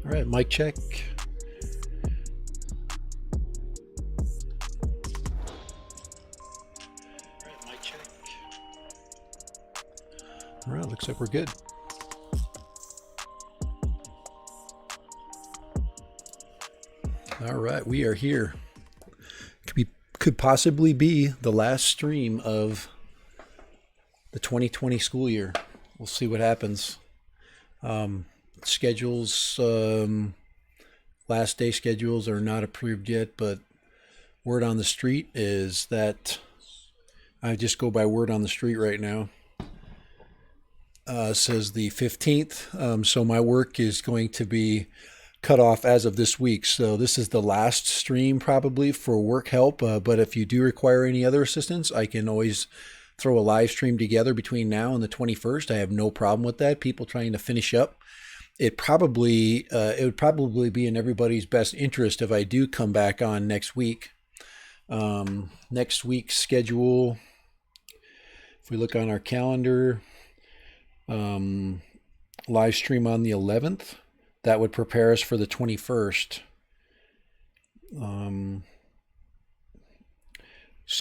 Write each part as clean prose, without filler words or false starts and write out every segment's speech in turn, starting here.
All right, mic check. All right, looks like we're good. All right, we are here. Could possibly be the last stream of the 2020 school year. We'll see what happens. Schedules, last day schedules are not approved yet, but word on the street is that I just go by word on the street right now. Says the 15th. So my work is going to be cut off as of this week. So this is the last stream probably for work help. But if you do require any other assistance, I can always throw a live stream together between now and the 21st. I have no problem with that. People trying to finish up. It would probably be in everybody's best interest if I do come back on next week. Next week's schedule, if we look on our calendar, live stream on the 11th, that would prepare us for the 21st.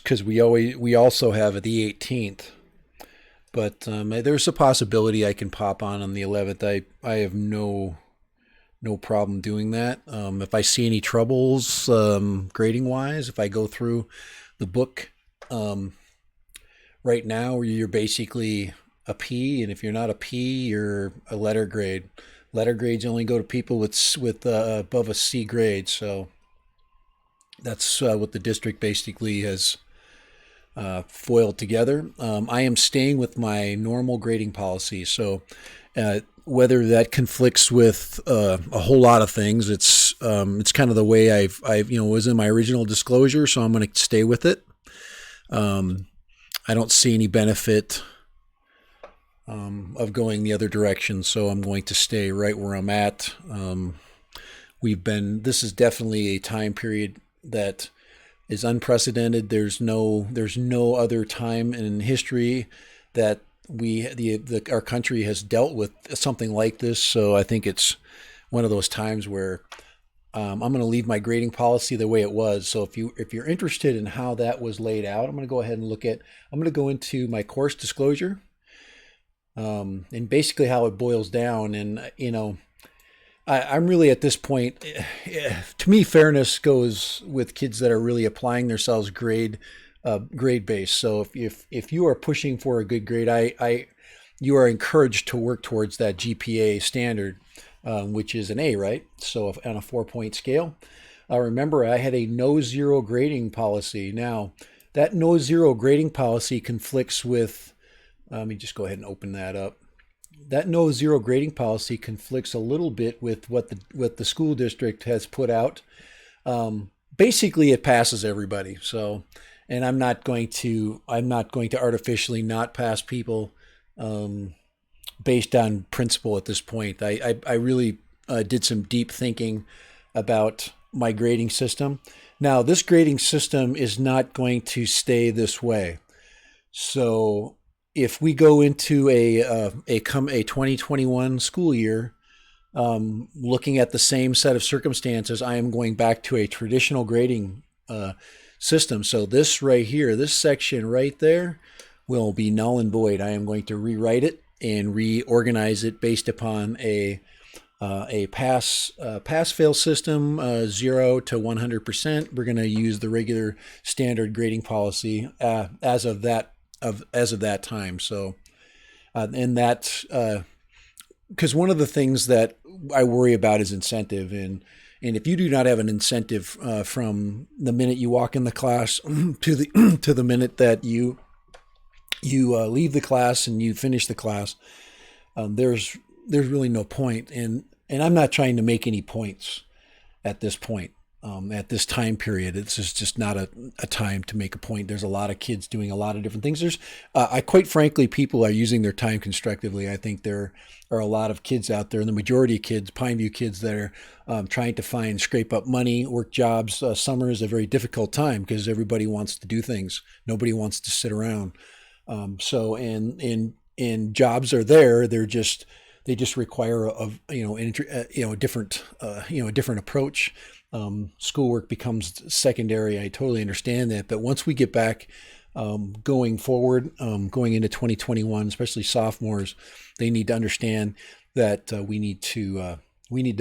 Because we also have the 18th. But there's a possibility I can pop on the 11th. I have no problem doing that. If I see any troubles grading wise, if I go through the book right now, you're basically a P, and if you're not a P, you're a letter grade. Letter grades only go to people with above a C grade. So that's what the district basically has foiled together. I am staying with my normal grading policy. So whether that conflicts with a whole lot of things, it's kind of the way I've was in my original disclosure. So I'm going to stay with it. I don't see any benefit of going the other direction. So I'm going to stay right where I'm at. This is definitely a time period that is unprecedented. There's no other time in history that our country has dealt with something like this. So I think it's one of those times where I'm going to leave my grading policy the way it was. So if you're interested in how that was laid out, I'm going to go ahead and I'm going to go into my course disclosure, and basically how it boils down. And I'm really at this point, to me, fairness goes with kids that are really applying themselves grade based. So if you are pushing for a good grade, you are encouraged to work towards that GPA standard, which is an A, right? So on a 4-point scale, remember I had a no zero grading policy. Now that no zero grading policy conflicts with, let me just go ahead and open that up. that no zero grading policy conflicts a little bit with what the school district has put out. Basically, it passes everybody. So, and I'm not going to artificially not pass people based on principle at this point. I really did some deep thinking about my grading system. Now, this grading system is not going to stay this way. So, if we go into a 2021 school year, looking at the same set of circumstances, I am going back to a traditional grading system. So this right here, this section right there, will be null and void. I am going to rewrite it and reorganize it based upon a pass fail system, 0 to 100%. We're going to use the regular standard grading policy as of that time. So, and that because one of the things that I worry about is incentive, and if you do not have an incentive from the minute you walk in the class to the to the minute that you leave the class and you finish the class, there's really no point. And I'm not trying to make any points at this point. At this time period, it's just not a time to make a point. There's a lot of kids doing a lot of different things. I quite frankly, people are using their time constructively. I think there are a lot of kids out there, and the majority of kids, Pineview kids, that are trying to scrape up money, work jobs. Summer is a very difficult time because everybody wants to do things. Nobody wants to sit around. So and jobs are there. They just require a different approach. Schoolwork becomes secondary. I totally understand that. But once we get back going forward, going into 2021, especially sophomores, they need to understand that we need to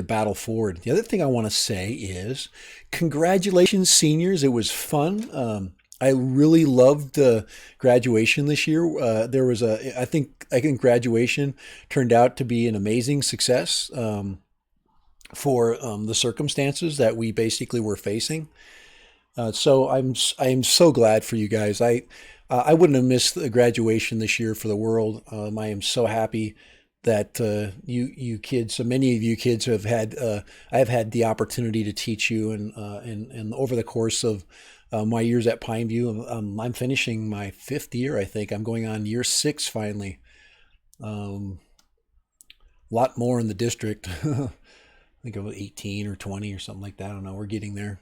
battle forward. The other thing I want to say is congratulations, seniors. It was fun. I really loved graduation this year. I think graduation turned out to be an amazing success. For the circumstances that we basically were facing. So I'm so glad for you guys. I wouldn't have missed the graduation this year for the world. I am so happy that you kids, so many of you kids have had I've had the opportunity to teach you, and over the course of my years at Pineview, I'm finishing my 5th year. I think I'm going on year 6 finally. A lot more in the district. I think it was 18 or 20 or something like that. I don't know. We're getting there.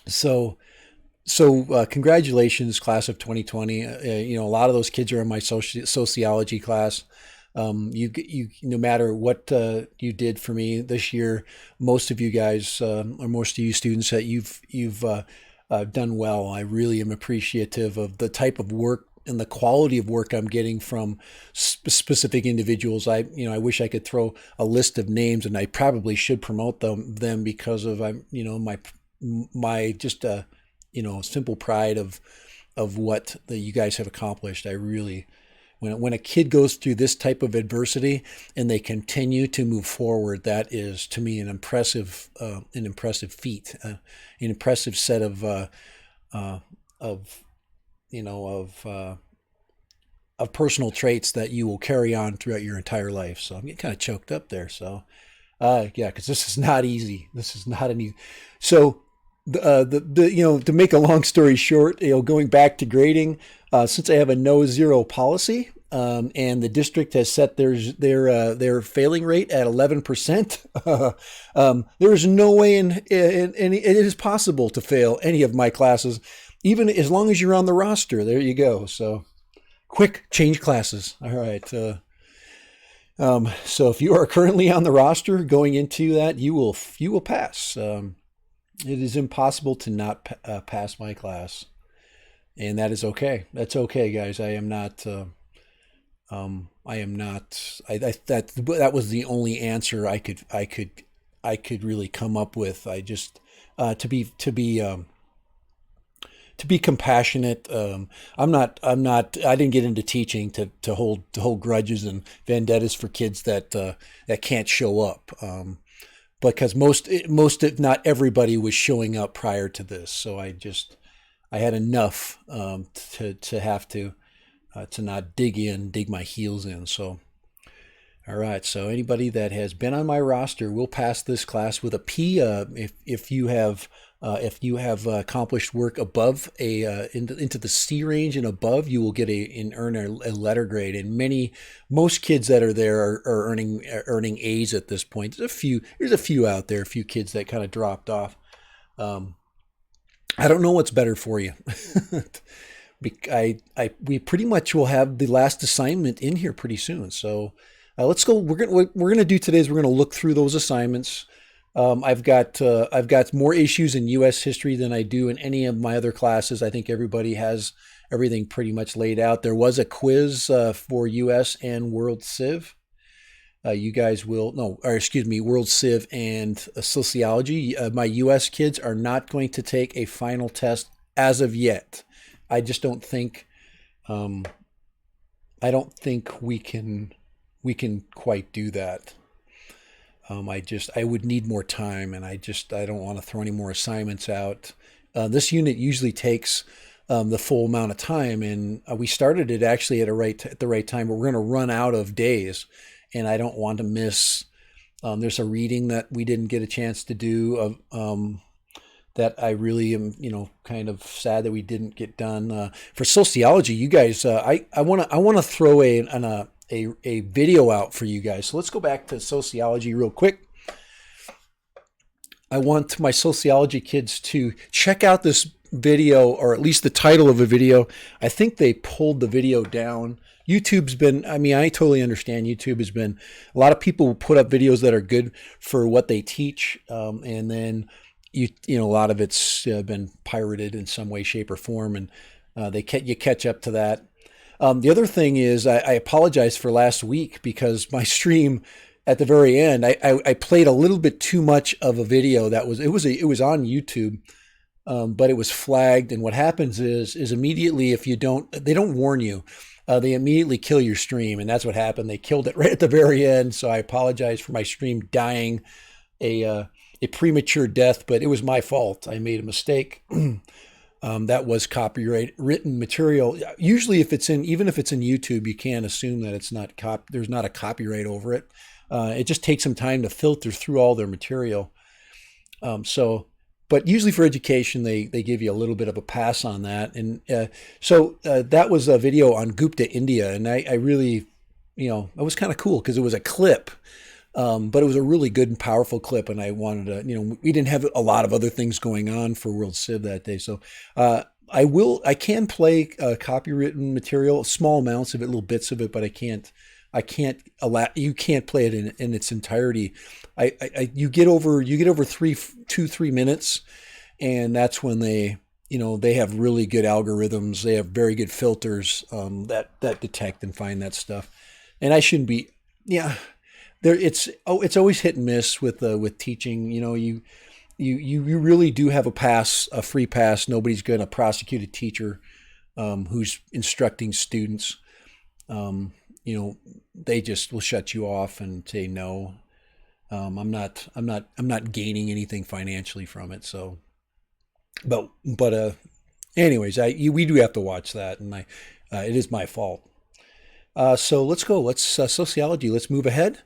So congratulations, class of 2020. A lot of those kids are in my sociology class. You no matter what you did for me this year, most of you guys or most of you students that you've done well. I really am appreciative of the type of work and the quality of work I'm getting from specific individuals. I wish I could throw a list of names, and I probably should promote them because of my just simple pride of what you guys have accomplished. I really, when a kid goes through this type of adversity and they continue to move forward, that is to me an impressive feat, an impressive set of personal traits that you will carry on throughout your entire life. So I'm getting kind of choked up there. So, because this is not easy. This is not an easy. So, to make a long story short, going back to grading, since I have a no zero policy, and the district has set their failing rate at 11%. There is no way it is possible to fail any of my classes, even as long as you're on the roster. There you go. So quick, change classes. All right. So if you are currently on the roster going into that, you will pass. It is impossible to not pass my class, and that is okay. That's okay, guys. I am not. That was the only answer I could really come up with. I just to be compassionate. I didn't get into teaching to hold grudges and vendettas for kids that can't show up. Because most if not everybody was showing up prior to this. So I had enough to have to not dig my heels in. So All right. So anybody that has been on my roster will pass this class with a P. If you have accomplished work above into the C range and above, you will get and earn a letter grade. And most kids that are there are earning A's at this point. There's a few out there, a few kids that kind of dropped off. I don't know what's better for you. We pretty much will have the last assignment in here pretty soon. So let's go. What we're gonna do today is we're gonna look through those assignments. I've got more issues in U.S. history than I do in any of my other classes. I think everybody has everything pretty much laid out. There was a quiz for U.S. and World Civ. You guys will no, or excuse me, World Civ and Sociology. My U.S. kids are not going to take a final test as of yet. I just don't think. I don't think we can quite do that. I would need more time, and I don't want to throw any more assignments out. This unit usually takes the full amount of time, and we started it actually at the right time, but we're going to run out of days, and I don't want to miss. There's a reading that we didn't get a chance to do that I really am, kind of sad that we didn't get done. For sociology, you guys, I want to throw a video out for you guys. So let's go back to sociology real quick. I want my sociology kids to check out this video, or at least the title of a video. I think they pulled the video down. YouTube's been, I totally understand. YouTube has been, a lot of people put up videos that are good for what they teach. And then, a lot of it's been pirated in some way, shape, or form. And you catch up to that. The other thing is I apologize for last week because my stream at the very end, I played a little bit too much of a video it was on YouTube, but it was flagged. And what happens is immediately they don't warn you. They immediately kill your stream. And that's what happened. They killed it right at the very end. So I apologize for my stream dying a premature death, but it was my fault. I made a mistake. That was copyright written material. Usually even if it's in YouTube, you can't assume that it's not there's not a copyright over it. It just takes some time to filter through all their material. But usually for education, they give you a little bit of a pass on that. And so that was a video on Gupta, India. And I really, it was kind of cool because it was a clip. But it was a really good and powerful clip, and I wanted to, we didn't have a lot of other things going on for World Civ that day. So I can play copywritten material, small amounts of it, little bits of it, but you can't play it in its entirety. You get over 2-3 minutes, and that's when they have really good algorithms. They have very good filters that detect and find that stuff. And I shouldn't be, it's always hit and miss with teaching. You really do have a free pass. Nobody's going to prosecute a teacher who's instructing students. They just will shut you off and say no. I'm not gaining anything financially from it. So, but anyways, we do have to watch that, and it is my fault. So let's go. Let's sociology. Let's move ahead.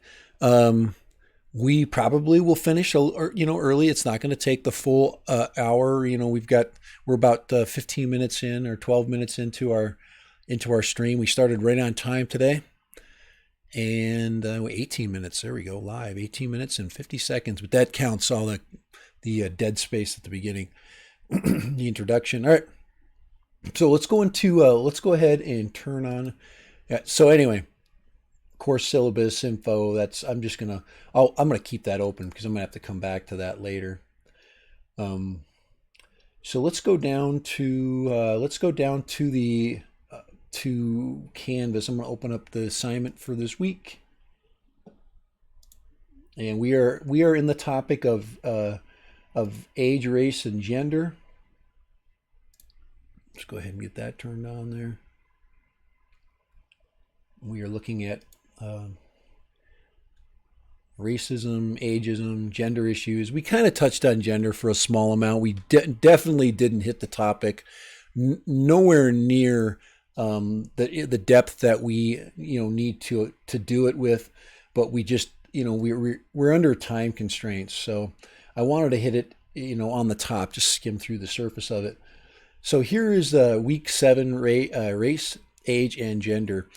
We probably will finish early. It's not going to take the full hour. We're about 15 minutes in or 12 minutes into our stream. We started right on time today, and 18 minutes. There we go, live. 18 minutes and 50 seconds. But that counts all the dead space at the beginning, the introduction. All right. So let's go ahead and turn on. So anyway. Course syllabus info. I'm gonna keep that open because I'm gonna have to come back to that later. So let's go down to to Canvas. I'm gonna open up the assignment for this week, and we are in the topic of age, race, and gender. Let's go ahead and get that turned on there. We are looking at racism, ageism, gender issues. We kind of touched on gender for a small amount. We definitely didn't hit the topic, nowhere near the depth that we need to do it with. but we just, we're under time constraints. So I wanted to hit it, on the top, just skim through the surface of it. So here is week 7, race, age, and gender.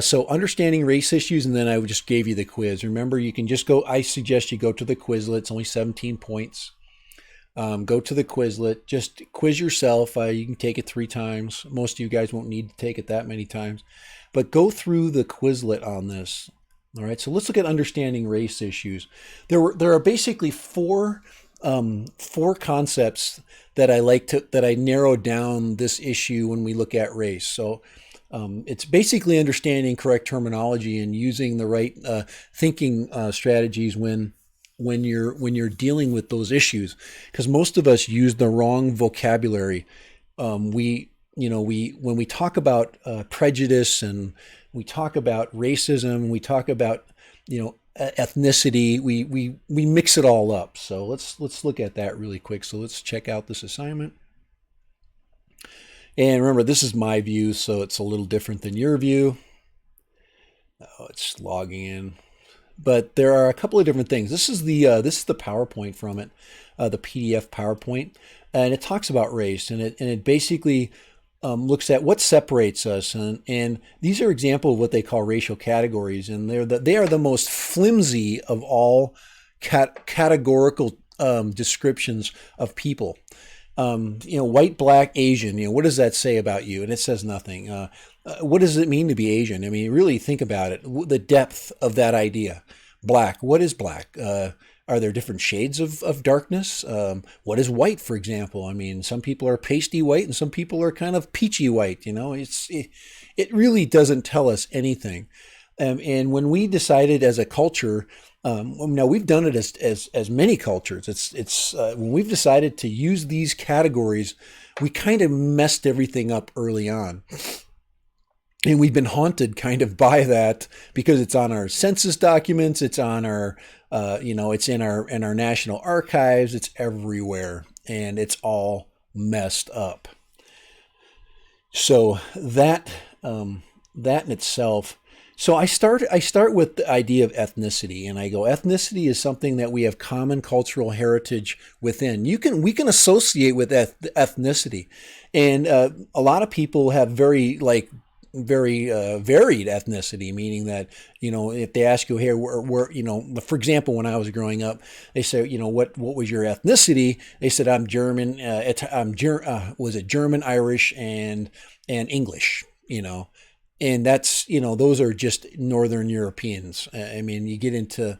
So understanding race issues, and then I just gave you the quiz. Remember, you can just go, I suggest you go to the Quizlet. It's only 17 points. Go to the Quizlet, just quiz yourself. You can take it 3 times. Most of you guys won't need to take it that many times, but go through the Quizlet on this. All right, so let's look at understanding race issues. There are basically four concepts that I narrowed down this issue when we look at race. So it's basically understanding correct terminology and using the right thinking strategies when you're dealing with those issues, because most of us use the wrong vocabulary. When we talk about prejudice, and we talk about racism, we talk about ethnicity, we mix it all up. So let's look at that really quick. So let's check out this assignment. And remember, this is my view, so it's a little different than your view. Oh, it's logging in. But there are a couple of different things. This is the PowerPoint from it, the PDF PowerPoint, and it talks about race, and it basically looks at what separates us, and these are examples of what they call racial categories, and they are the most flimsy of all categorical descriptions of people. White, black, Asian. What does that say about you? And it says nothing. What does it mean to be Asian? I mean, really think about it. The depth of that idea. Black. What is black? Are there different shades of darkness? What is white, for example? I mean, some people are pasty white and some people are kind of peachy white. It really doesn't tell us anything. And when we decided as a culture, now we've done it as many cultures. It's when we've decided to use these categories, we kind of messed everything up early on. And we've been haunted kind of by that, because it's on our census documents, it's on our, it's in our national archives, it's everywhere, and it's all messed up. So that in itself. So I start with the idea of ethnicity, and I go, ethnicity is something that we have common cultural heritage within. We can associate with ethnicity, and a lot of people have very varied ethnicity, meaning that, if they ask you, here, where, for example, when I was growing up, they say, what was your ethnicity? They said, I'm German. Was it German, Irish, and English? And that's, those are just Northern Europeans. I mean, you get into,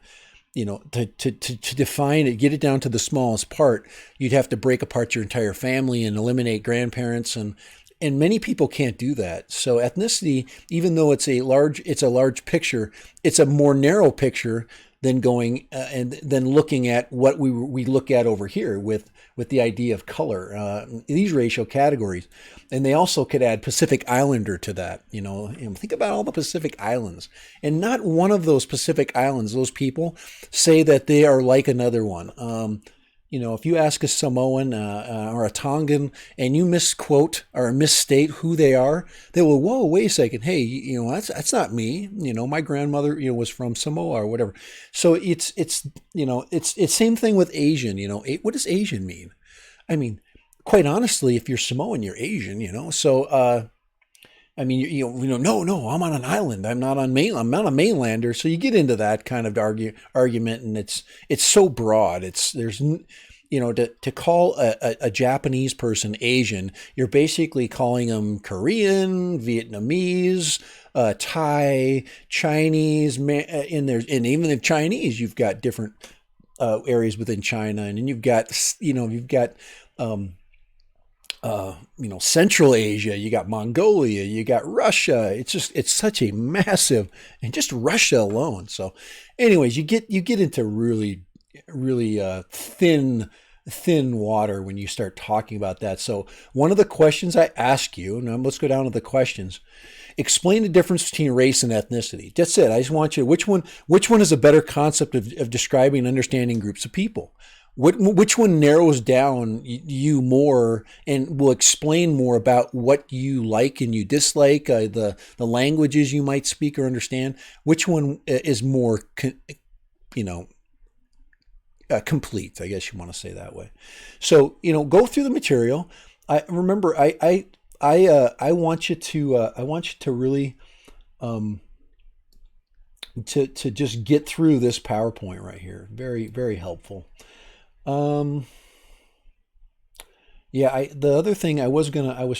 to define it, get it down to the smallest part, you'd have to break apart your entire family and eliminate grandparents, and many people can't do that. So ethnicity, even though it's a large picture, it's a more narrow picture than going and then looking at what we look at over here with the idea of color, these racial categories. And they also could add Pacific Islander to that. Think about all the Pacific Islands, and not one of those Pacific Islands, those people say that they are like another one. If you ask a Samoan or a Tongan and you misquote or misstate who they are, they will, whoa, wait a second. Hey, that's not me. My grandmother, was from Samoa or whatever. So it's same thing with Asian. What does Asian mean? I mean, quite honestly, if you're Samoan, you're Asian. So no, I'm on an island. I'm not a mainlander. So you get into that kind of argument, and it's so broad. To call a Japanese person Asian, you're basically calling them Korean, Vietnamese, Thai, Chinese, and even in Chinese, you've got different areas within China, and then you've got Central Asia, you got Mongolia, you got Russia. It's such a massive, and just Russia alone. So anyways, you get into really thin water when you start talking about that. So one of the questions I ask you, now let's go down to the questions. Explain the difference between race and ethnicity. That's it. I just want you, which one is a better concept of describing and understanding groups of people? which one narrows down you more and will explain more about what you like and you dislike, the languages you might speak or understand? Which one is more, you know, complete? I guess you want to say that way. So go through the material. I remember I want you to really to just get through this PowerPoint right here. Very, very helpful. Um, yeah, the other thing I was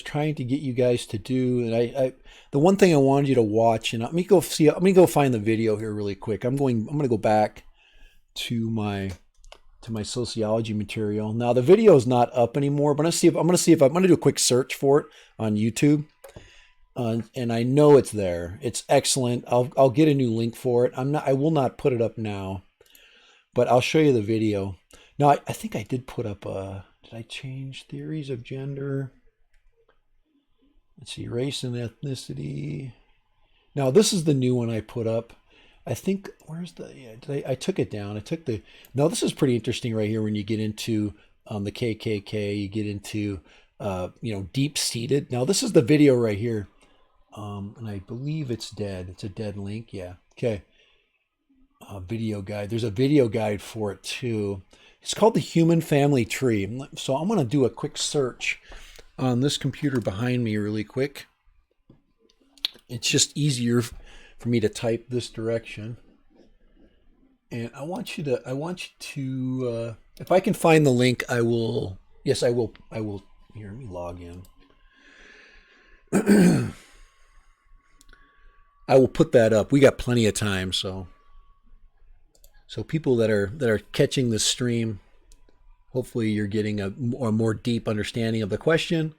trying to get you guys to do, and the one thing I wanted you to watch, and let me go find the video here really quick. I'm going to go back to my sociology material. Now the video is not up anymore, but I'm going to do a quick search for it on YouTube. And I know it's there. It's excellent. I'll get a new link for it. I will not put it up now, but I'll show you the video. Now I think I did put up did I change theories of gender? Let's see, race and ethnicity. Now this is the new one I put up. I think I took it down. No, this is pretty interesting right here when you get into the KKK, you get into deep seated. Now this is the video right here. And I believe it's dead. It's a dead link. Yeah. Okay. Video guide. There's a video guide for it too. It's called the Human Family Tree. So I'm going to do a quick search on this computer behind me really quick. It's just easier for me to type this direction. And I want you to, if I can find the link, I will. Yes, I will. Here, let me log in. I will put that up. We got plenty of time, so people that are catching the stream, hopefully you're getting a more deep understanding of the question.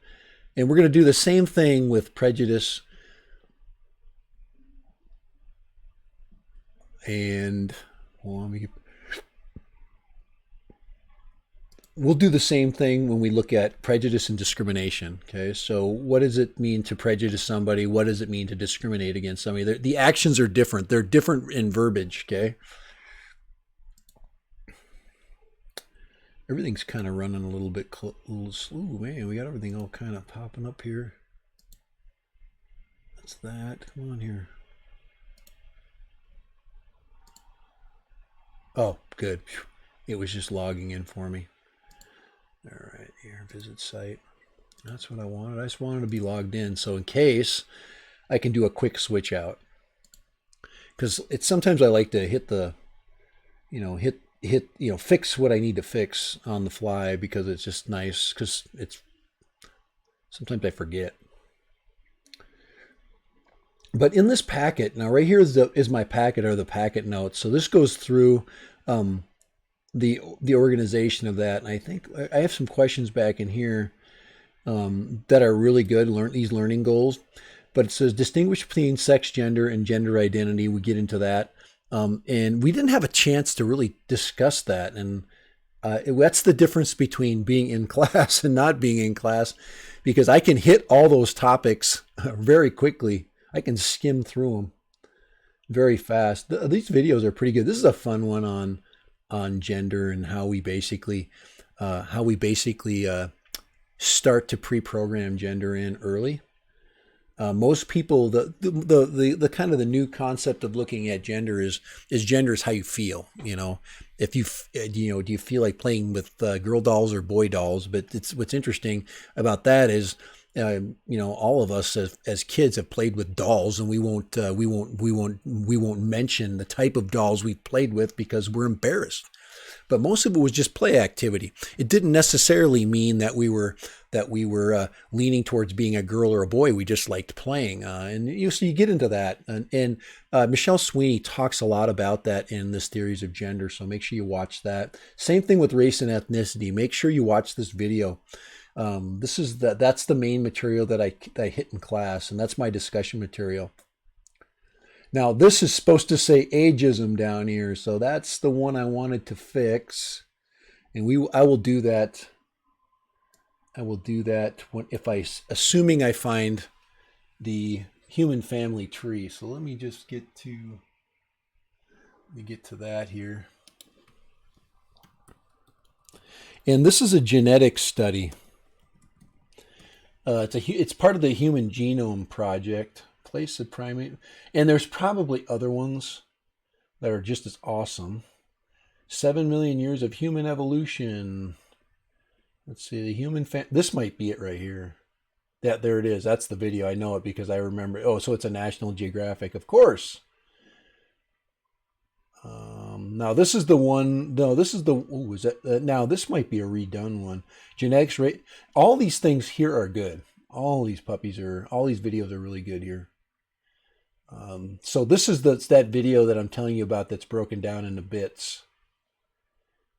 And we're going to do the same thing with prejudice. And we'll do the same thing when we look at prejudice and discrimination. Okay, so what does it mean to prejudice somebody? What does it mean to discriminate against somebody? The actions are different. They're different in verbiage. Okay, everything's kind of running a little bit slow. Man, we got everything all kind of popping up here. What's that? Come on here. Oh, good. It was just logging in for me. All right, here, visit site. That's what I wanted. I just wanted to be logged in, so in case I can do a quick switch out. Because it's sometimes I like to hit the, fix what I need to fix on the fly, because it's just nice. Because sometimes I forget. But in this packet, now right here is my packet, or the packet notes. So this goes through the organization of that, and I think I have some questions back in here that are really good. These learning goals, but it says distinguish between sex, gender, and gender identity. We get into that, and we didn't have a chance to really discuss that, and that's the difference between being in class and not being in class, because I can hit all those topics very quickly. I can skim through them very fast. These videos are pretty good. This is a fun one on gender and how we basically start to pre-program gender in early. Most people, the kind of the new concept of looking at gender is gender is how you feel. If do you feel like playing with girl dolls or boy dolls? But what's interesting about that is, all of us as kids have played with dolls, and we won't mention the type of dolls we've played with because we're embarrassed. But most of it was just play activity. It didn't necessarily mean that we were leaning towards being a girl or a boy. We just liked playing, so you get into that. And Michelle Sweeney talks a lot about that in this Theories of Gender. So make sure you watch that. Same thing with race and ethnicity. Make sure you watch this video. That's the main material that I hit in class, and that's my discussion material. Now this is supposed to say ageism down here, so that's the one I wanted to fix, and I will do that. I will do that assuming I find the human family tree. So let me get to that here. And this is a genetic study. It's part of the Human Genome Project. Place of primate, and there's probably other ones that are just as awesome. 7 million years of human evolution. Let's see, the human this might be it right here. There it is. That's the video. I know it because I remember. Oh, so it's a National Geographic, of course. Now this is the one. No, this is the. Oh, is that? Now this might be a redone one. Genetics rate. All these things here are good. All these videos are really good here. So this is that video that I'm telling you about that's broken down into bits.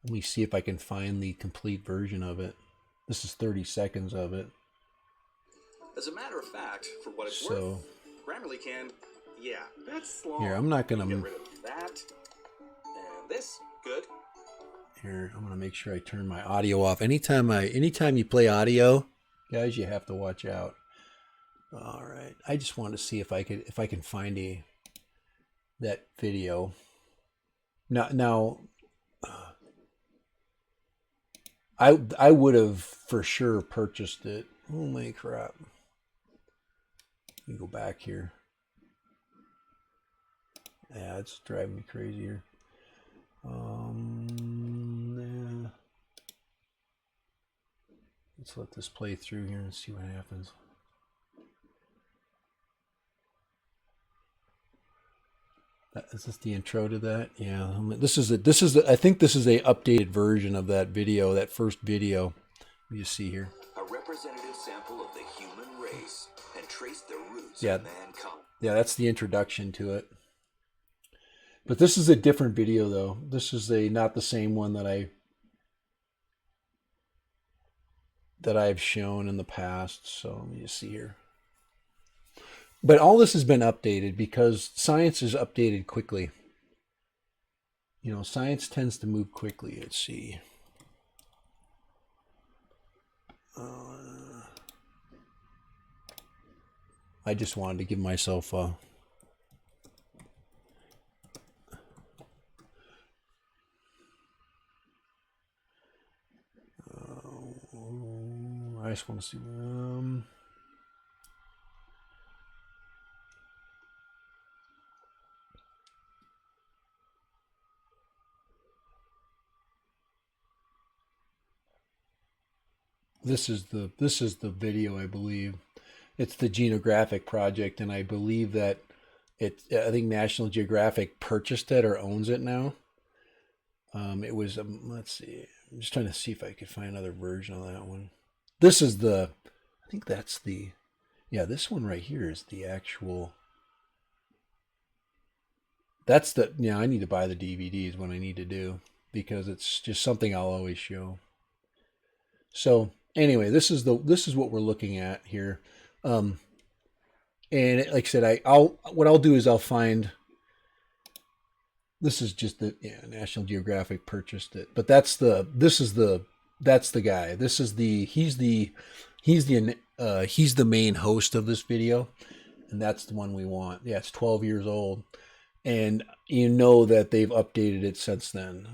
Let me see if I can find the complete version of it. This is 30 seconds of it. As a matter of fact, for what it's worth, Grammarly can, yeah, that's long. Here, I'm not gonna get rid of that. And this, good. Here, I'm gonna make sure I turn my audio off. Anytime you play audio, guys, you have to watch out. All right, I just wanted to see if I can find that video. Now, I would have for sure purchased it. Oh my crap! Let me go back here. Yeah, it's driving me crazy here. Yeah. Let's let this play through here and see what happens. Is this the intro to that? Yeah. I think this is a updated version of that video, that first video. You see here. A representative sample of the human race and trace the roots of mankind. Yeah, that's the introduction to it. But this is a different video though. This is not the same one that I've shown in the past. So let me just see here. But all this has been updated because science is updated quickly. You know, science tends to move quickly. Let's see. I just wanted to give myself a... I just want to see... This is the video, I believe. It's the Genographic Project, and I believe that I think National Geographic purchased it or owns it now. It was let's see. I'm just trying to see if I could find another version of that one. This is I think that's this one right here is the actual. I need to buy the DVDs when I need to do, because it's just something I'll always show. So anyway, this is what we're looking at here, and like I said, what I'll do is I'll find. This is just National Geographic purchased it, but that's the guy. He's the main host of this video, and that's the one we want. Yeah, it's 12 years old, and you know that they've updated it since then.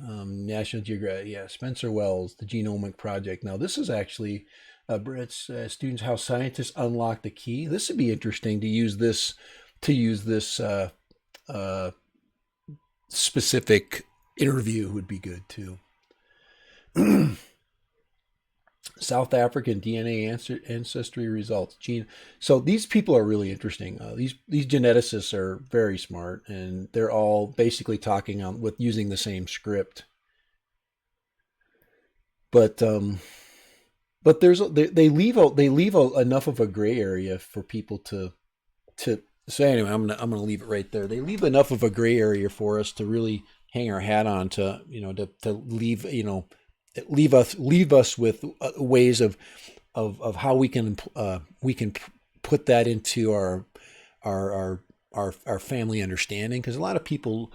National Geographic, Spencer Wells, the Genomic Project. Now this is actually students, how scientists unlock the key. This would be interesting to use this specific interview would be good too. South African DNA ancestry results. So these people are really interesting. These geneticists are very smart, and they're all basically talking with using the same script. But they leave enough of a gray area for people to. So anyway, I'm gonna leave it right there. They leave enough of a gray area for us to really hang our hat on, to leave us with ways of how we can put that into our family understanding, because a lot of people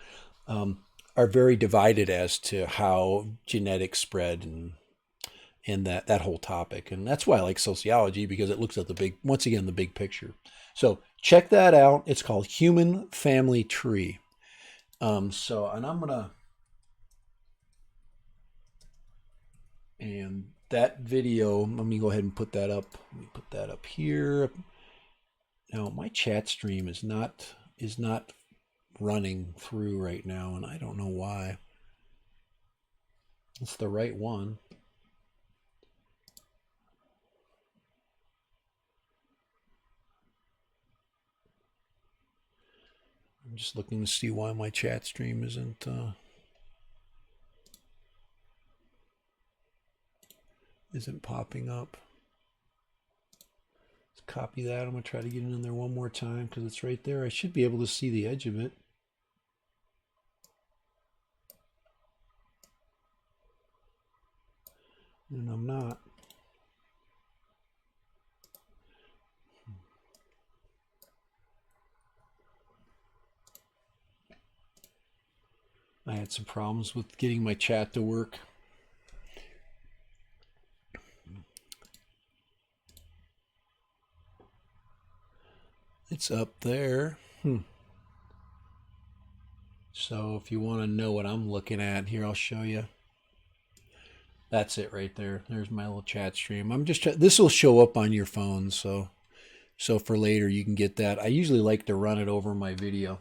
are very divided as to how genetics spread and that whole topic. And that's why I like sociology, because it looks at the big picture. So check that out. It's called Human Family Tree. And I'm gonna. And that video, let me go ahead and put that up. Let me put that up here. Now my chat stream is not running through right now, and I don't know why. It's the right one. I'm just looking to see why my chat stream isn't popping up. Let's copy that. I'm gonna try to get it in there one more time because it's right there. I should be able to see the edge of it. And I'm not. I had some problems with getting my chat to work. It's up there. So if you want to know what I'm looking at here, I'll show you. That's it right there. There's my little chat stream. This will show up on your phone, so for later you can get that. I usually like to run it over my video.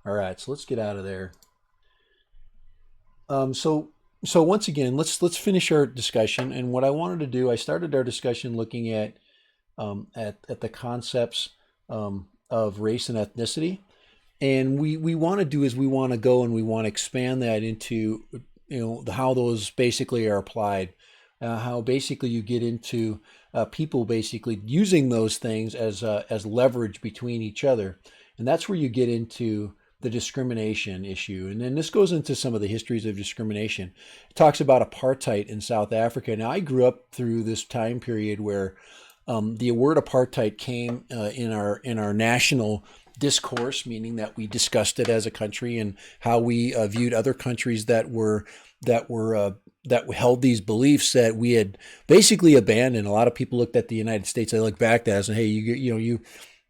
All right, so let's get out of there. So once again, let's finish our discussion. And what I wanted to do, I started our discussion looking at the concepts of race and ethnicity, and we want to do is we want to go and we want to expand that into how those basically are applied, how basically you get into people basically using those things as leverage between each other, and that's where you get into the discrimination issue. And then this goes into some of the histories of discrimination. It talks about apartheid in South Africa. Now, I grew up through this time period where the word apartheid came in our national discourse, meaning that we discussed it as a country and how we viewed other countries that held these beliefs that we had basically abandoned. A lot of people looked at the United States. They look back at us and, hey,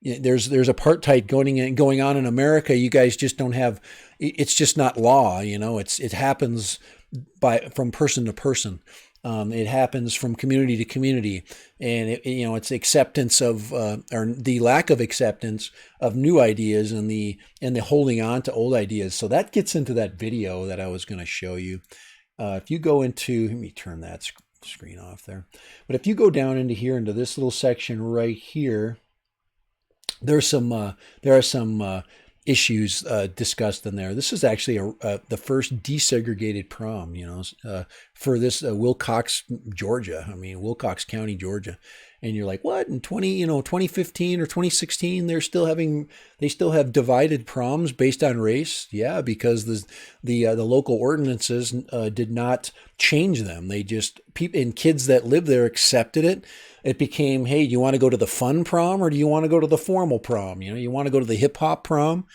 there's apartheid going on in America. You guys just don't have. It's just not law. It happens from person to person. It happens from community to community, and it's acceptance of or the lack of acceptance of new ideas and the holding on to old ideas. So that gets into that video that I was going to show you. If you go into, let me turn that screen off there. But if you go down into here into this little section right here, there are some issues discussed in there. This is actually the first desegregated prom, for this Wilcox, Georgia. Wilcox County, Georgia. And you're like, what? In 2015 or 2016, they still have divided proms based on race? Yeah, because the local ordinances did not change them. They just and kids that lived there accepted it. It became, hey, do you want to go to the fun prom or do you want to go to the formal prom? You want to go to the hip hop prom?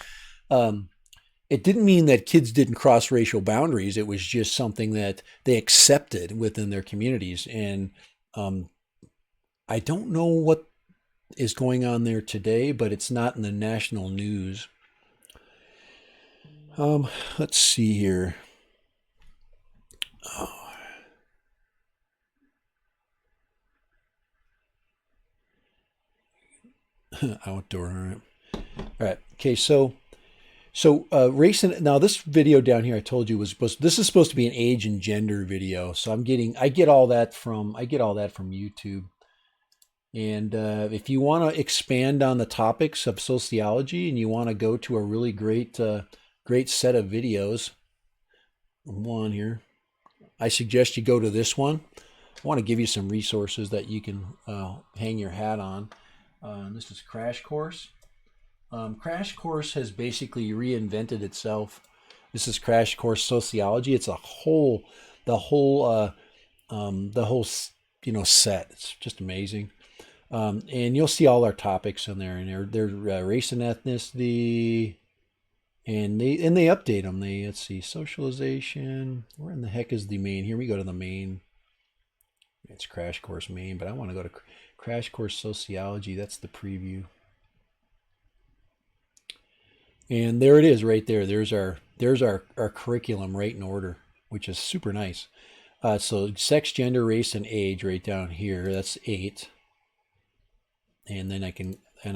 It didn't mean that kids didn't cross racial boundaries. It was just something that they accepted within their communities. And I don't know what is going on there today, but it's not in the national news. Let's see here. Oh. Outdoor. All right. Okay. So race and now this video down here I told you this is supposed to be an age and gender video. So I get all that from YouTube. And if you want to expand on the topics of sociology and you want to go to a really great set of videos, one here, I suggest you go to this one. I want to give you some resources that you can hang your hat on. This is Crash Course. Crash Course has basically reinvented itself. This is Crash Course Sociology. It's the whole set. It's just amazing. And you'll see all our topics in there, and they're race and ethnicity, and they update them. Let's see, socialization. Where in the heck is the main? Here we go to the main. It's Crash Course main, but I want to go to Crash Course Sociology. That's the preview. And there it is right there. There's our curriculum right in order, which is super nice. So sex, gender, race, and age right down here. That's 8. And then I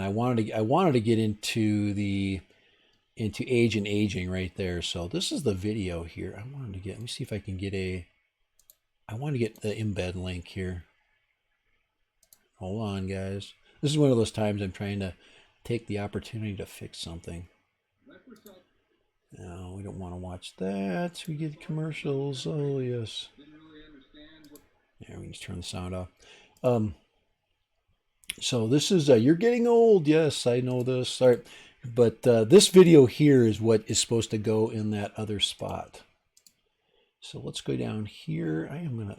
wanted to get into age and aging right there. So this is the video here. Let me see if I can get I want to get the embed link here. Hold on, guys. This is one of those times I'm trying to take the opportunity to fix something. No, we don't want to watch that. We get commercials. Oh, yes. There, we can just turn the sound off. So this is, you're getting old. Yes, I know this. All right. But this video here is what is supposed to go in that other spot. So let's go down here.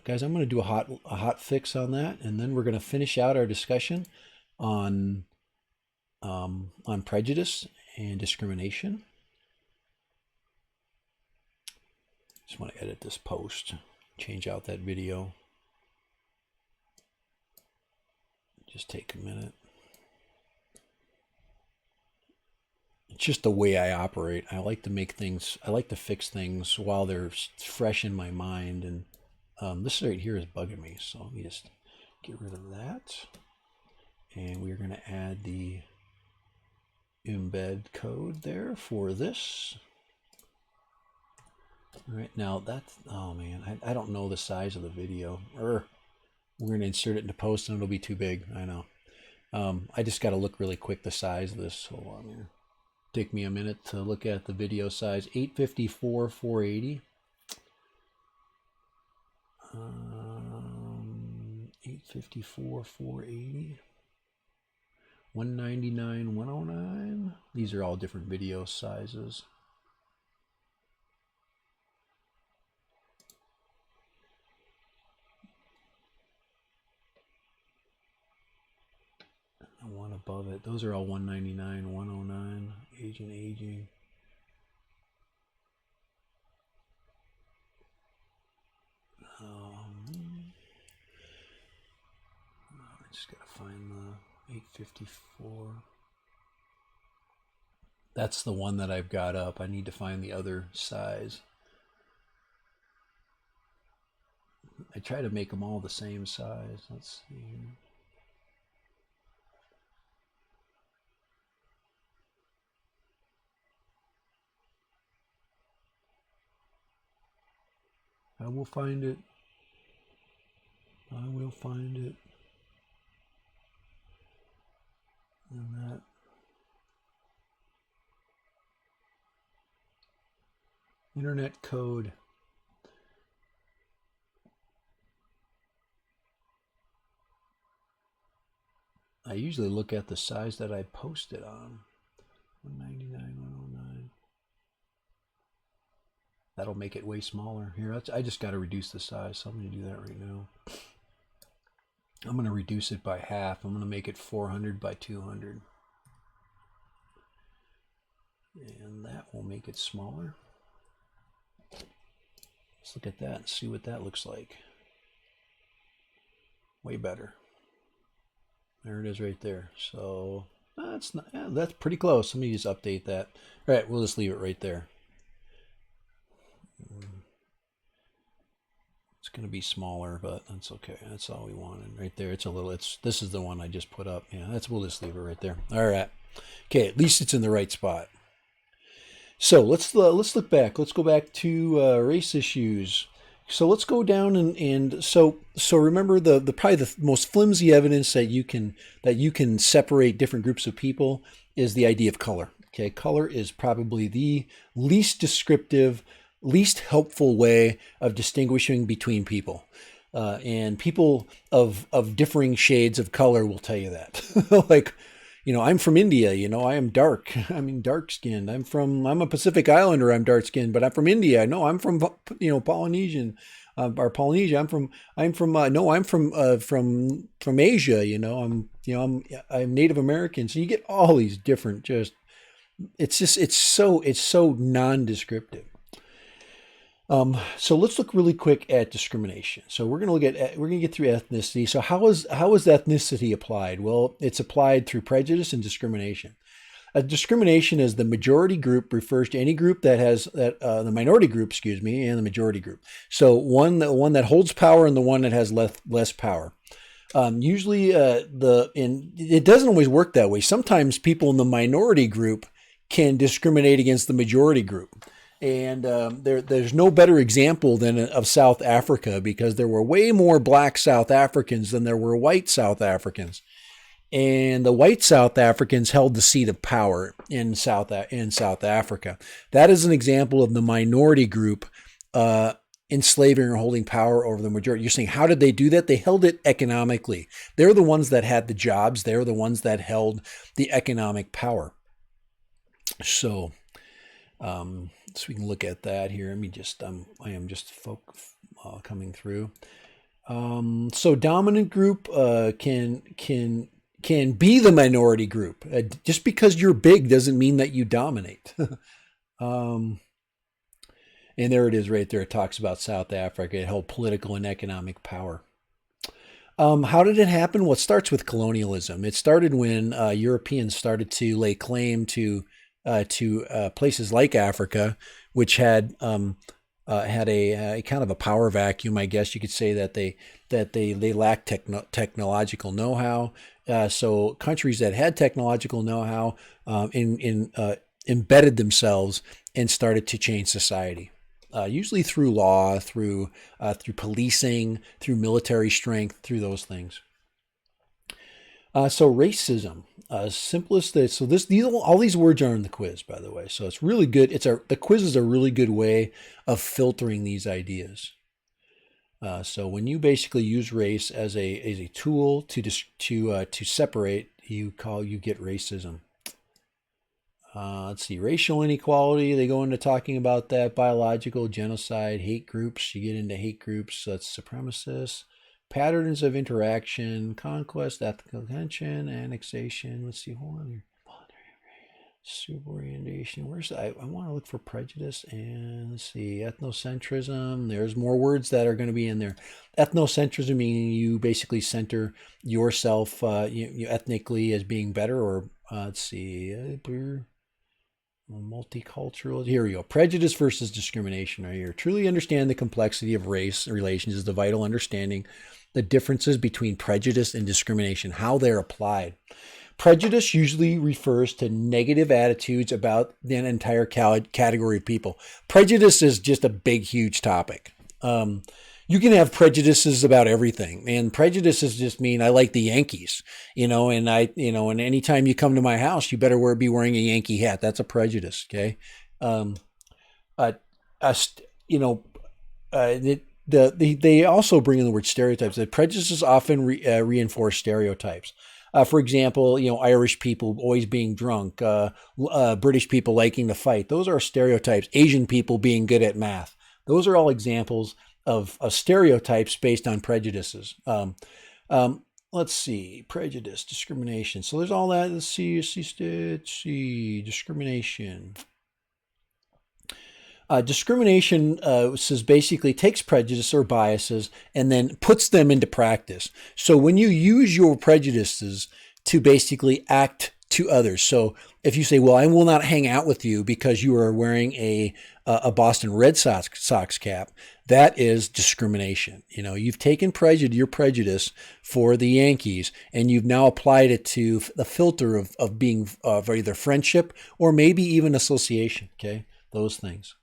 Guys, I'm gonna do a hot fix on that, and then we're gonna finish out our discussion on prejudice and discrimination. Just want to edit this post, change out that video. Just take a minute. It's just the way I operate. I like to fix things while they're fresh in my mind. And this right here is bugging me. So let me just get rid of that. And we're going to add the embed code there for this. All right, now that's, oh man, I don't know the size of the video. We're going to insert it into post and it'll be too big. I know. I just got to look really quick the size of this. Hold on here. Take me a minute to look at the video size. 854 480. 854 480. 199 109. These are all different video sizes. One above it. Those are all 199, 109, age and aging. I just gotta find the 854. That's the one that I've got up. I need to find the other size. I try to make them all the same size. Let's see here. I will find it. I will find it. And that. Internet code. I usually look at the size that I posted on. 199, 109. That'll make it way smaller. Here, I just got to reduce the size, so I'm going to do that right now. I'm going to reduce it by half. I'm going to make it 400 by 200. And that will make it smaller. Let's look at that and see what that looks like. Way better. There it is right there. So that's pretty close. Let me just update that. All right, we'll just leave it right there. It's going to be smaller, but that's okay. That's all we wanted right there. This is the one I just put up. Yeah, we'll just leave it right there. All right. Okay, at least it's in the right spot. So let's look back. Let's go back to race issues. So let's go down and so remember the probably the most flimsy evidence that you can separate different groups of people is the idea of color. Okay, color is probably the least descriptive, least helpful way of distinguishing between people. And people of differing shades of color will tell you that. Like, I'm from India, I am dark. I mean, dark skinned. I'm a Pacific Islander. I'm dark skinned, but I'm from India. No, I'm from, Polynesian, or Polynesia. I'm from Asia. I'm Native American. So you get all these different, it's so non-descriptive. So let's look really quick at discrimination. So we're going to get through ethnicity. So how is ethnicity applied? Well, it's applied through prejudice and discrimination. A discrimination is the majority group refers to any group that has the minority group, excuse me, and the majority group. So one that holds power and the one that has less power. Usually, it doesn't always work that way. Sometimes people in the minority group can discriminate against the majority group. And there's no better example than of South Africa, because there were way more black South Africans than there were white South Africans. And the white South Africans held the seat of power in South Africa. That is an example of the minority group enslaving or holding power over the majority. You're saying, how did they do that? They held it economically. They're the ones that had the jobs. They're the ones that held the economic power. So we can look at that here. Let me just, I am just coming through. So dominant group can be the minority group. Just because you're big doesn't mean that you dominate. And there it is right there. It talks about South Africa. It held political and economic power. How did it happen? Well, it starts with colonialism. It started when Europeans started to lay claim to places like Africa, which had a kind of a power vacuum. I guess you could say that they lacked technological know-how. So countries that had technological know-how embedded themselves and started to change society. Usually through law, through policing, through military strength, through those things. So racism, simplest. So all these words are in the quiz, by the way. So it's really good. The quiz is a really good way of filtering these ideas. So when you basically use race as a tool to separate, you get racism. Let's see, racial inequality. They go into talking about that. Biological, genocide, hate groups. You get into hate groups. So that's supremacists. Patterns of interaction, conquest, ethical tension, annexation. Let's see, hold on here. Suborientation. I want to look for prejudice, and let's see, ethnocentrism. There's more words that are going to be in there. Ethnocentrism meaning you basically center yourself you ethnically as being better, or let's see, multicultural. Here we go. Prejudice versus discrimination right here. Truly understand the complexity of race relations is the vital understanding the differences between prejudice and discrimination, how they're applied. Prejudice usually refers to negative attitudes about an entire category of people. Prejudice is just a big, huge topic. You can have prejudices about everything, and prejudices just mean I like the Yankees, and anytime you come to my house, you better be wearing a Yankee hat. That's a prejudice, okay? They also bring in the word stereotypes. The prejudices often reinforce stereotypes. For example, Irish people always being drunk, British people liking to fight. Those are stereotypes. Asian people being good at math. Those are all examples of stereotypes based on prejudices. Let's see, prejudice, discrimination. So there's all that. Let's see, discrimination. Discrimination says basically takes prejudice or biases and then puts them into practice. So when you use your prejudices to basically act to others. So if you say, well, I will not hang out with you because you are wearing a Boston Red Sox cap, that is discrimination. You've taken your prejudice for the Yankees, and you've now applied it to the filter of being of either friendship or maybe even association. Okay, those things.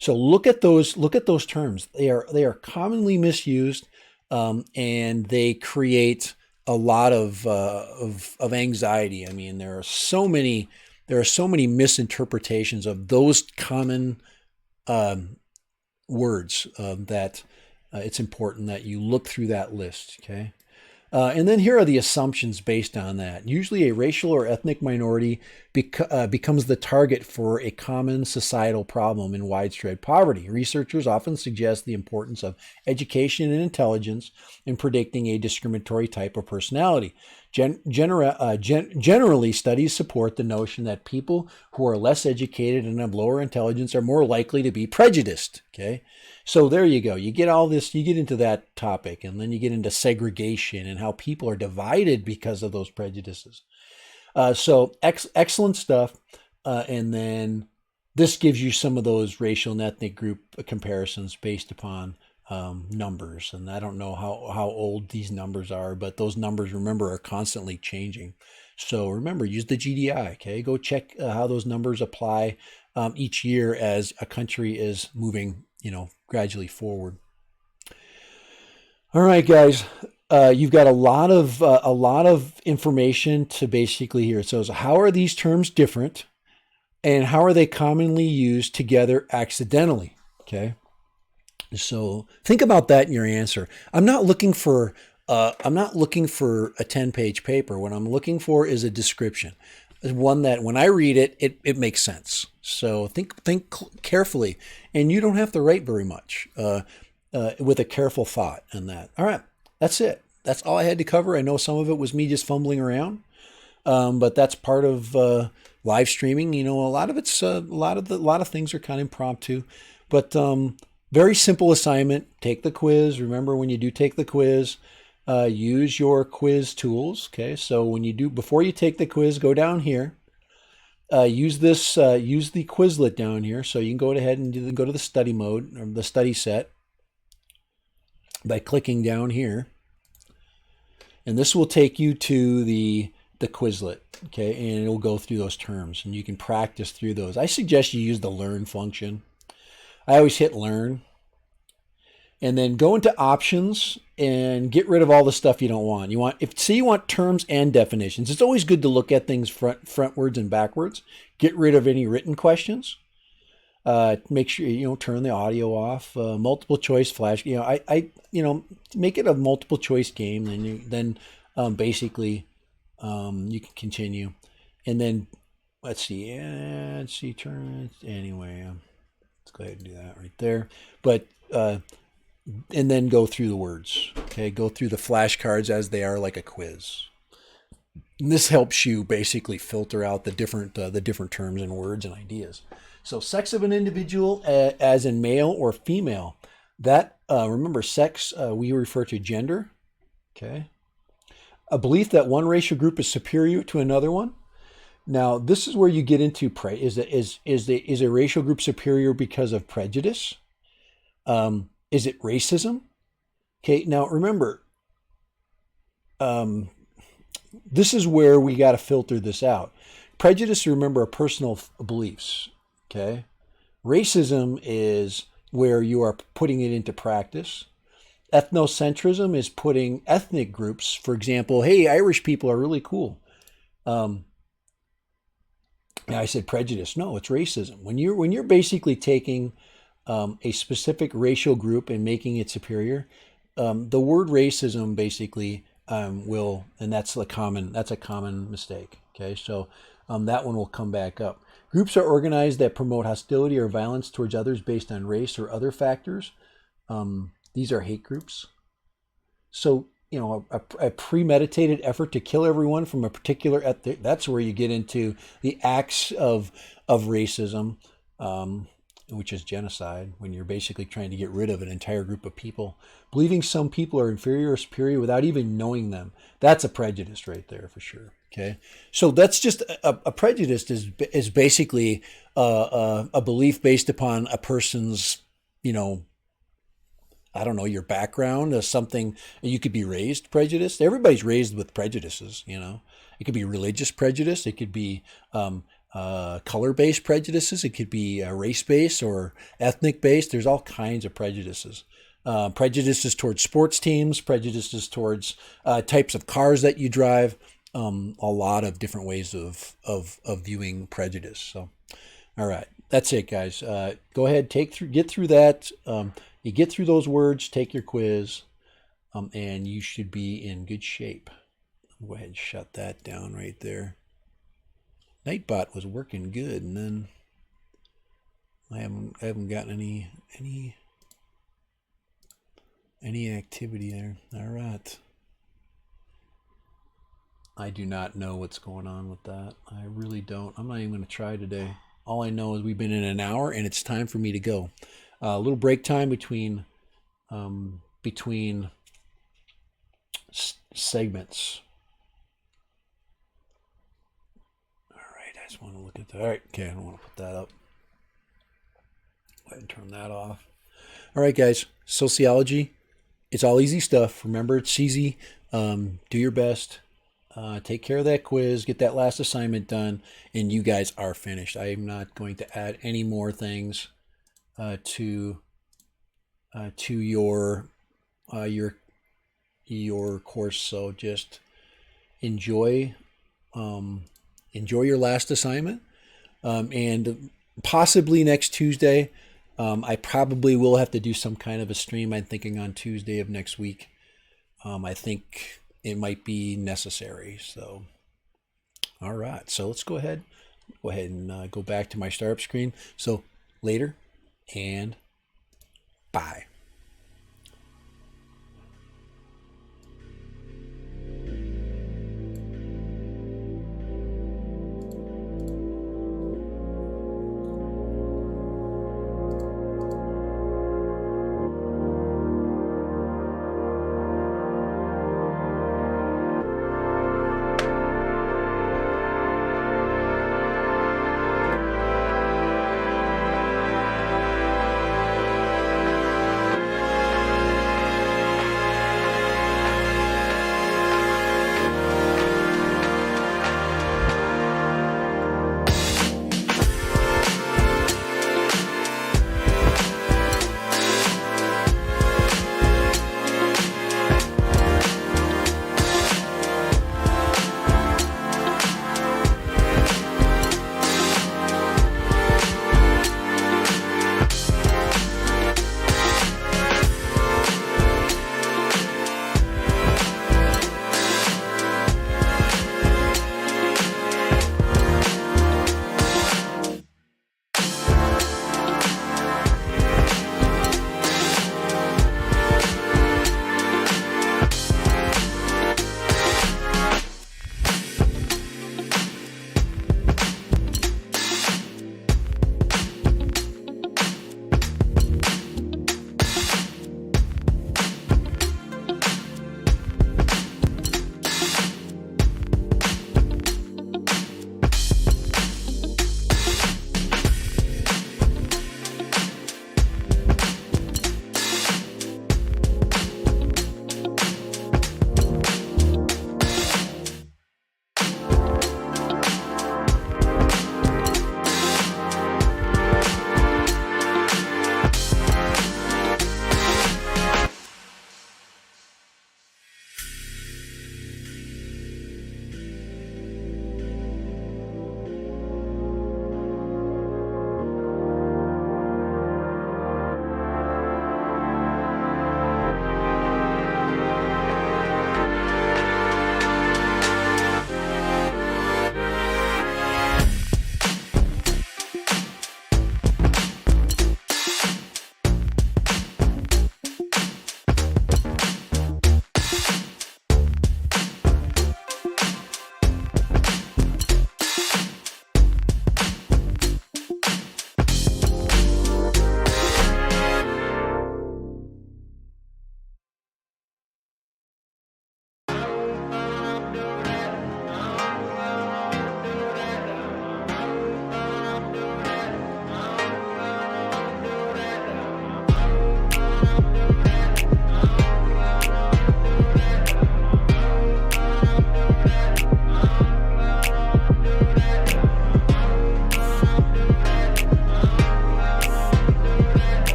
So look at those terms. They are commonly misused, and they create a lot of anxiety. I mean, there are so many misinterpretations of those common words that it's important that you look through that list. Okay. And then here are the assumptions based on that. Usually a racial or ethnic minority becomes the target for a common societal problem in widespread poverty. Researchers often suggest the importance of education and intelligence in predicting a discriminatory type of personality. Generally, studies support the notion that people who are less educated and have lower intelligence are more likely to be prejudiced. Okay. So there you go. You get all this, you get into that topic, and then you get into segregation and how people are divided because of those prejudices. So excellent stuff. And then this gives you some of those racial and ethnic group comparisons based upon numbers. And I don't know how old these numbers are, but those numbers, remember, are constantly changing. So remember, use the GDI. Okay, go check how those numbers apply each year as a country is moving, gradually forward. All right, guys. You've got a lot of information to basically hear. It says, how are these terms different, and how are they commonly used together accidentally? Okay. So think about that in your answer. I'm not looking for a 10-page paper. What I'm looking for is a description, one that when I read it, it makes sense. So think carefully, and you don't have to write very much with a careful thought on that. All right, that's it. That's all I had to cover. I know some of it was me just fumbling around, but that's part of live streaming. A lot of it's a lot of things are kind of impromptu, but very simple assignment. Take the quiz. Remember, when you do take the quiz, use your quiz tools. Okay, so before you take the quiz, go down here. Use the Quizlet down here. So you can go ahead and go to the study mode or the study set by clicking down here, and this will take you to the Quizlet. Okay, and it'll go through those terms, and you can practice through those. I suggest you use the learn function. I always hit learn, and then go into options and get rid of all the stuff you don't want. You want terms and definitions. It's always good to look at things frontwards and backwards. Get rid of any written questions. Make sure turn the audio off. Multiple choice flash. I make it a multiple choice game. Then basically you can continue, and then let's see. Turn anyway. Let's go ahead and do that right there. But and then go through the words. Okay, go through the flashcards as they are, like a quiz. And this helps you basically filter out the different terms and words and ideas. So, sex of an individual, as in male or female. That remember, sex we refer to gender. Okay, a belief that one racial group is superior to another one. Now, this is where you get into is a racial group superior because of prejudice? Is it racism? Okay, now remember, this is where we got to filter this out. Prejudice, remember, are personal beliefs. Okay, racism is where you are putting it into practice. Ethnocentrism is putting ethnic groups, for example, hey, Irish people are really cool. I said prejudice. No, it's racism. When you're basically taking a specific racial group and making it superior, the word racism basically will, and that's a common mistake. Okay, so that one will come back up. Groups are organized that promote hostility or violence towards others based on race or other factors. These are hate groups. So a premeditated effort to kill everyone from a particular ethnic, that's where you get into the acts of racism, which is genocide, when you're basically trying to get rid of an entire group of people. Believing some people are inferior or superior without even knowing them. That's a prejudice right there for sure. Okay, so that's just a prejudice is basically a belief based upon a person's, I don't know, your background, something. You could be raised prejudiced. Everybody's raised with prejudices. It could be religious prejudice. It could be color-based prejudices. It could be race-based or ethnic-based. There's all kinds of prejudices. Prejudices towards sports teams, prejudices towards types of cars that you drive. A lot of different ways of viewing prejudice. So, all right, that's it, guys. Go ahead, get through that. You get through those words, take your quiz, and you should be in good shape. I'll go ahead and shut that down right there. Nightbot was working good, and then I haven't gotten any activity there. All right. I do not know what's going on with that. I really don't. I'm not even going to try today. All I know is we've been in an hour, and it's time for me to go. A little break time between segments. guys want to look at that? All right, okay, I don't want to put that up. Go ahead and turn that off. All right, guys, sociology, it's all easy stuff. Remember, it's easy. Do your best. Take care of that quiz, get that last assignment done, and you guys are finished. I am not going to add any more things to your course. So just enjoy your last assignment, and possibly next Tuesday. I probably will have to do some kind of a stream. I'm thinking on Tuesday of next week. I think it might be necessary. So, all right. So let's go ahead and go back to my startup screen. So later, and bye.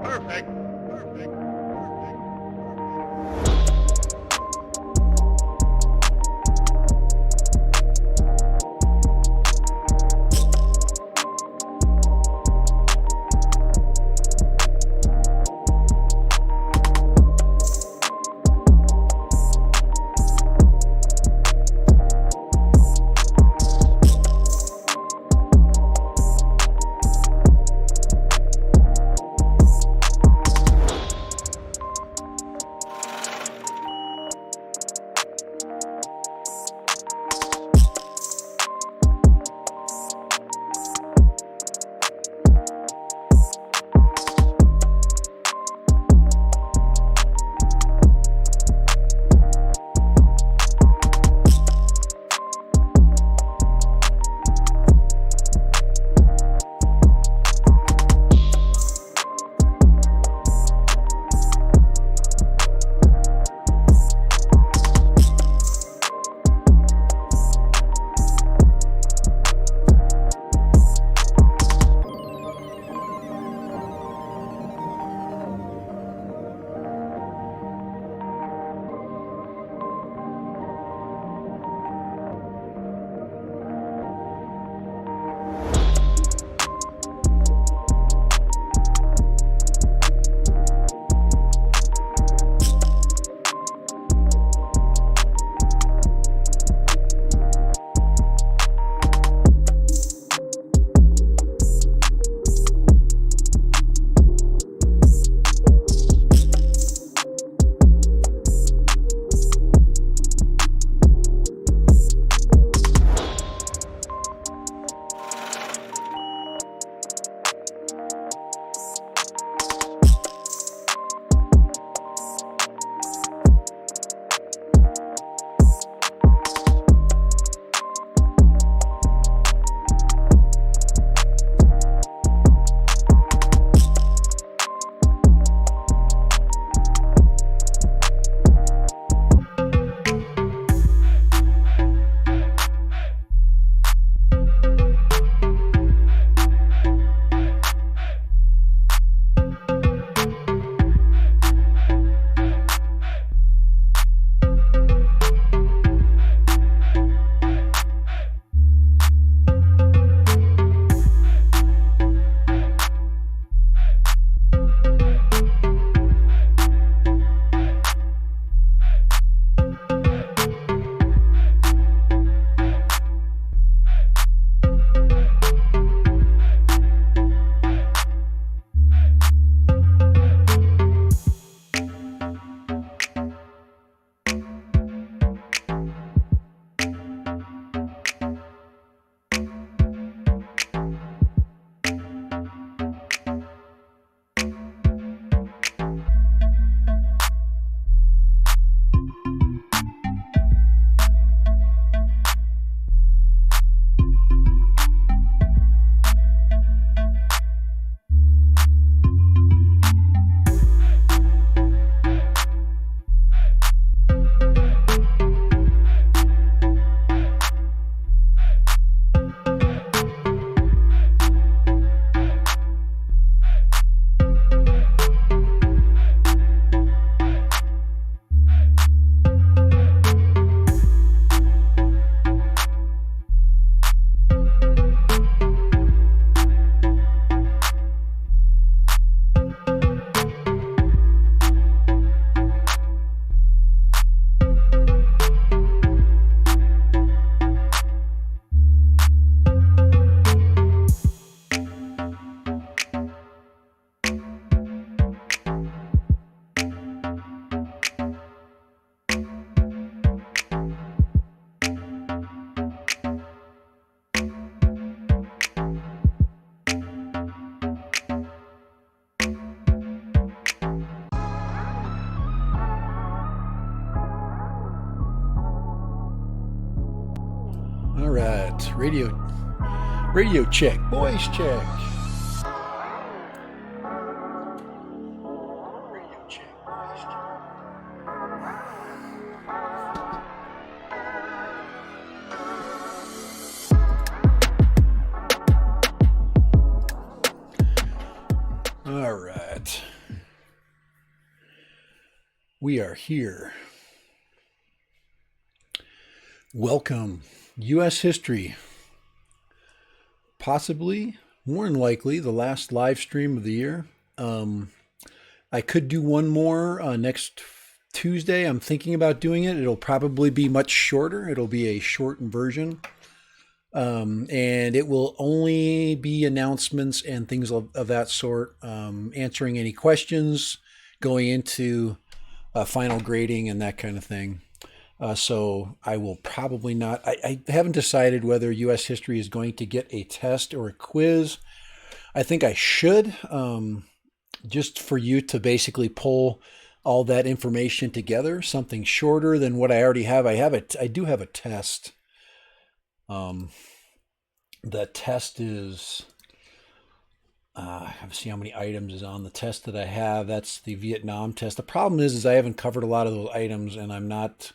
Perfect. All right, radio check, voice check. All right. We are here. Welcome. U.S. history. Possibly, more than likely, the last live stream of the year. I could do one more next Tuesday. I'm thinking about doing it. It'll probably be much shorter. It'll be a shortened version. And it will only be announcements and things of that sort, answering any questions, going into final grading and that kind of thing. So I will probably not. I haven't decided whether U.S. history is going to get a test or a quiz. I think I should, just for you to basically pull all that information together. Something shorter than what I already have. I do have a test. The test is. I have to see how many items is on the test that I have. That's the Vietnam test. The problem is I haven't covered a lot of those items, and I'm not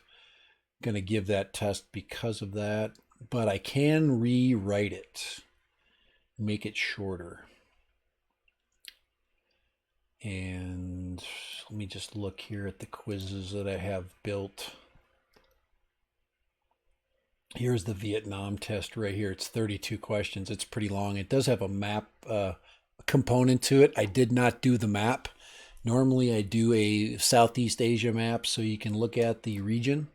going to give that test because of that. But I can rewrite it, make it shorter. And let me just look here at the quizzes that I have built. Here's the Vietnam test right here. It's 32 questions. It's pretty long. It does have a map component to it. I did not do the map. Normally I do a Southeast Asia map so you can look at the region.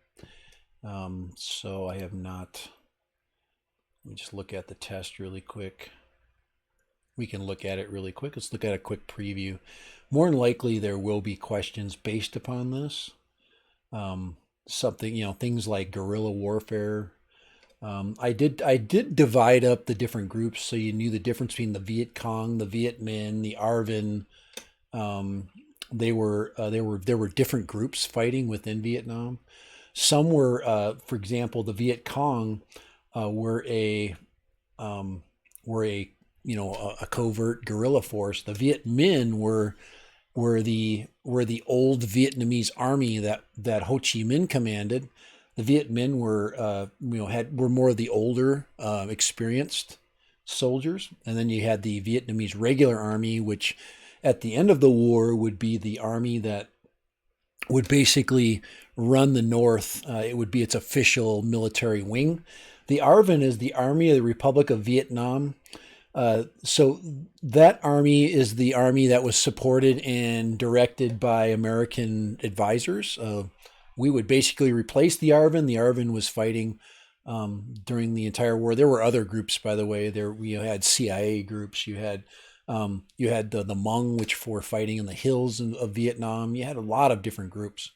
So I have not. Let me just look at the test really quick. We can look at it really quick. Let's look at a quick preview. More than likely there will be questions based upon this. Something, things like guerrilla warfare. I did divide up the different groups so you knew the difference between the Viet Cong, the Viet Minh, the ARVN. There were different groups fighting within Vietnam. Some were, for example, the Viet Cong were a covert guerrilla force. The Viet Minh were the old Vietnamese army that Ho Chi Minh commanded. The Viet Minh were more of the older, experienced soldiers, and then you had the Vietnamese regular army, which at the end of the war would be the army that would basically run the North. It would be its official military wing. The ARVN is the Army of the Republic of Vietnam. So that army is the army that was supported and directed by American advisors. We would basically replace the ARVN. The ARVN was fighting during the entire war. There were other groups, by the way. There we had CIA groups. You had the Hmong, which were fighting in the hills of Vietnam. You had a lot of different groups.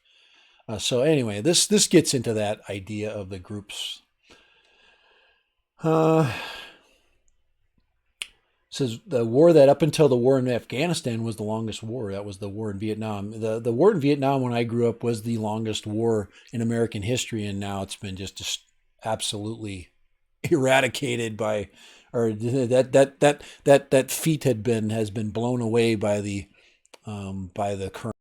So anyway, this gets into that idea of the groups. Says the war that up until the war in Afghanistan was the longest war. That was the war in Vietnam. The war in Vietnam when I grew up was the longest war in American history, and now it's been just absolutely eradicated by, or that feat has been blown away by the current.